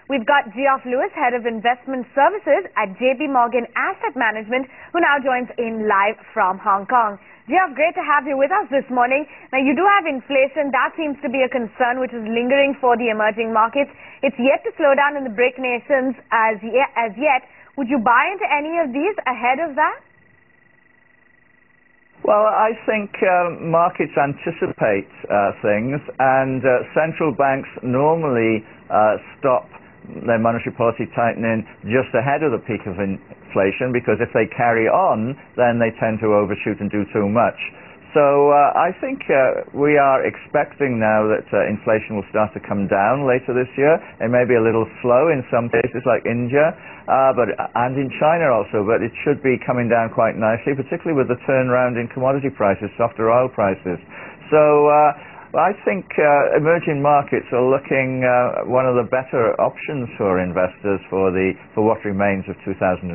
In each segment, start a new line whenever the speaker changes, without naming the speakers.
We've got Geoff Lewis, Head of Investment Services at JPMorgan Asset Management, who now joins in live from Hong Kong. Geoff, great to have you with us this morning. Now, you do have inflation. That seems to be a concern which is lingering for the emerging markets. It's yet to slow down in the BRIC nations as yet. Would you buy into any of these ahead of that?
Well, I think markets anticipate things, and central banks normally stop their monetary policy tightening just ahead of the peak of inflation, because if they carry on, then they tend to overshoot and do too much. So I think we are expecting now that inflation will start to come down later this year. It may be a little slow in some cases like India, and in China also, but it should be coming down quite nicely, particularly with the turnaround in commodity prices, softer oil prices. So I think emerging markets are looking one of the better options for investors for what remains of 2011.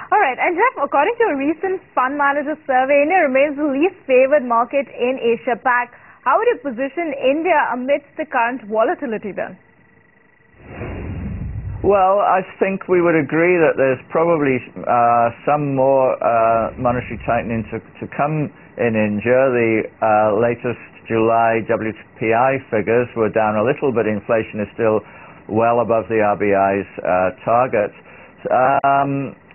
All right, and Geoff, according to a recent fund manager survey, India remains the least favored market in Asia Pac. How would you position India amidst the current volatility then?
Well, I think we would agree that there's probably some more monetary tightening to come in India. The latest July WPI figures were down a little, but inflation is still well above the RBI's target.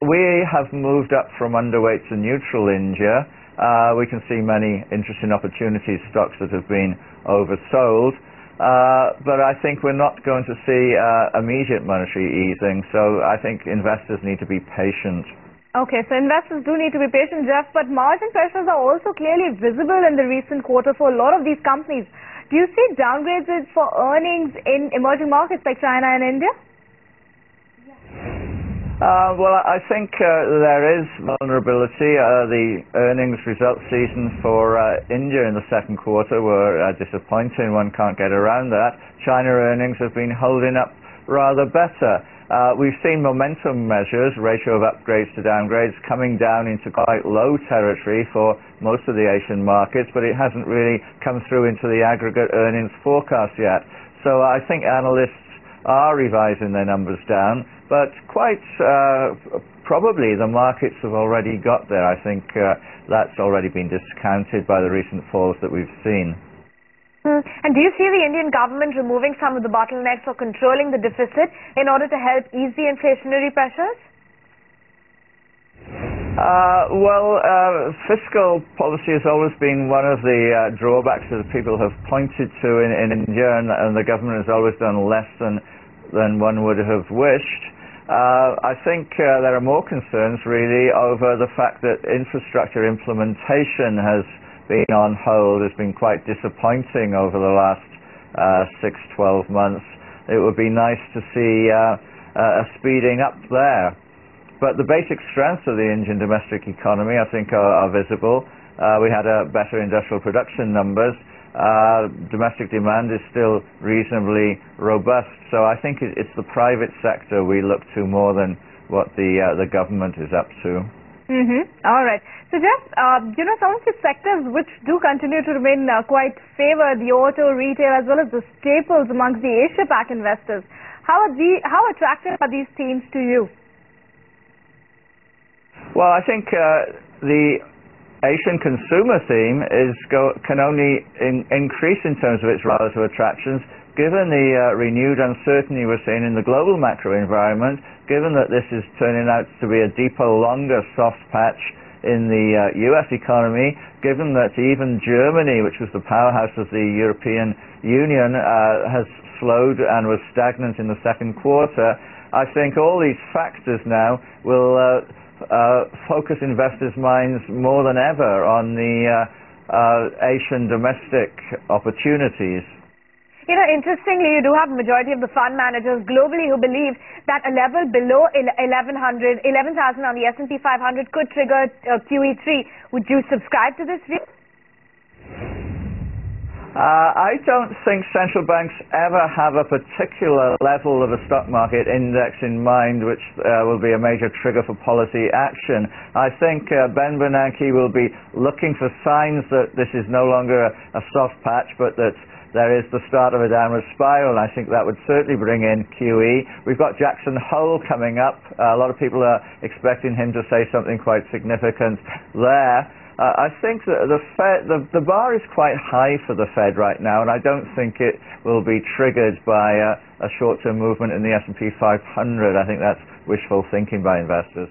We have moved up from underweight to neutral India. We can see many interesting opportunities, stocks that have been oversold. But I think we're not going to see immediate monetary easing, so I think investors need to be patient.
Okay, so investors do need to be patient, Geoff, but margin pressures are also clearly visible in the recent quarter for a lot of these companies. Do you see downgrades for earnings in emerging markets like China and India?
Well, I think there is vulnerability. The earnings result season for India in the second quarter were disappointing. One can't get around that. China earnings have been holding up rather better. We've seen momentum measures, ratio of upgrades to downgrades, coming down into quite low territory for most of the Asian markets, but it hasn't really come through into the aggregate earnings forecast yet. So I think analysts are revising their numbers down, but quite probably the markets have already got there. I think that's already been discounted by the recent falls that we've seen.
And do you see the Indian government removing some of the bottlenecks or controlling the deficit in order to help ease the inflationary pressures?
Fiscal policy has always been one of the drawbacks that people have pointed to in India, and the government has always done less than one would have wished. I think there are more concerns really over the fact that infrastructure implementation has been on hold, has been quite disappointing over the last 6-12 months. It would be nice to see a speeding up there. But the basic strengths of the Indian domestic economy, I think, are visible. We had better industrial production numbers. Domestic demand is still reasonably robust. So I think it's the private sector we look to more than what the government is up to.
All right. So, Geoff, some of the sectors which do continue to remain quite favored, the auto, retail, as well as the staples amongst the Asia Pac investors. How attractive are these themes to you?
Well, I think the Asian consumer theme can only increase in terms of its relative attractions, given the renewed uncertainty we're seeing in the global macro environment, given that this is turning out to be a deeper, longer soft patch in the US economy, given that even Germany, which was the powerhouse of the European Union, has slowed and was stagnant in the second quarter. I think all these factors now will focus investors' minds more than ever on the Asian domestic opportunities.
Interestingly, you do have a majority of the fund managers globally who believe that a level below 11,000 on the S&P 500 could trigger QE3. Would you subscribe to this view?
I don't think central banks ever have a particular level of a stock market index in mind which will be a major trigger for policy action. I think Ben Bernanke will be looking for signs that this is no longer a soft patch, but that there is the start of a downward spiral, and I think that would certainly bring in QE. We've got Jackson Hole coming up. A lot of people are expecting him to say something quite significant there. I think that the bar is quite high for the Fed right now, and I don't think it will be triggered by a short-term movement in the S&P 500. I think that's wishful thinking by investors.